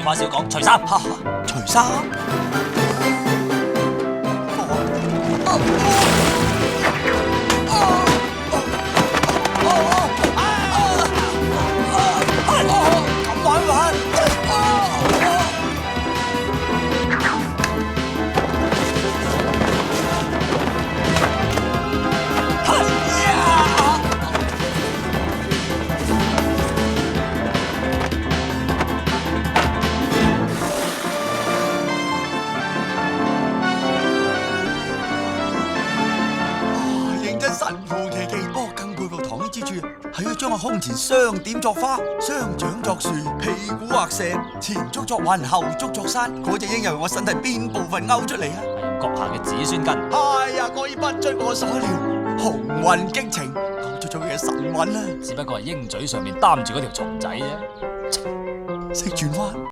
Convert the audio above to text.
廢話少講，除衫。除衫。咁玩玩。認真神乎其技，不過更佩服唐醫之處係佢將個胸前雙點作花，雙掌作樹，屁股畫蛇，前足作雲，後足作山。嗰隻鷹又由我身體邊部分勾出嚟啊？係閣下嘅子孫根。哎呀，果然不出我所料，雄渾激情，勾出咗佢嘅神韻啊！只不過係鷹嘴上面擔住嗰條蟲仔啫。識轉彎。